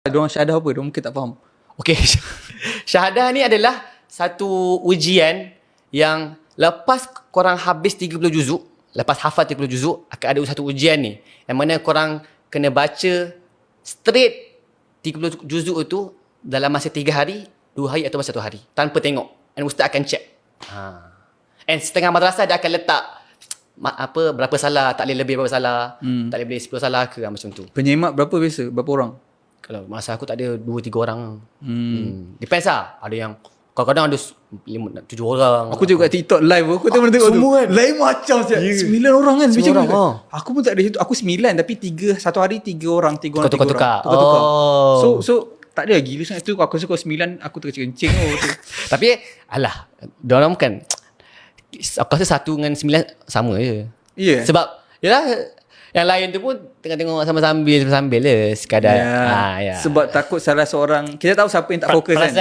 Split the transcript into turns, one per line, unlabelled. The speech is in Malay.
Diorang syahadah apa? Diorang mungkin tak faham.
Okey. Syahadah ni adalah satu ujian yang lepas korang habis 30 juzuk, lepas hafal 30 juzuk, akan ada satu ujian ni. Yang mana korang kena baca straight 30 juzuk itu dalam masa 3 hari, 2 hari atau masa 1 hari. Tanpa tengok. Dan ustaz akan check. And setengah madrasah dia akan letak berapa salah, tak boleh lebih berapa salah, tak boleh 10 salah ke, macam tu.
Penyemak berapa biasa? Berapa orang?
Kalau masa aku tak ada 2-3 orang. Depends lah. Ada yang kadang-kadang ada 7 orang.
Aku juga TikTok live aku tengok
semua kan?
lain macam siap. 9 orang kan macam
orang,
mana? Aku pun tak ada situ. Aku 9 tapi 1 hari 3 orang, 3 orang, 3 orang.
Tukar-tukar.
So tak ada gila sangat tu. Aku suka 9 aku terkencing tu.
Tapi alah, diorang kan aku rasa 1 dengan 9 sama je.
Yeah.
Sebab yalah, yang lain tu pun tengok sama-sambil je sekadar.
Yeah. Sebab takut salah seorang, kita tahu siapa yang tak fokus kan.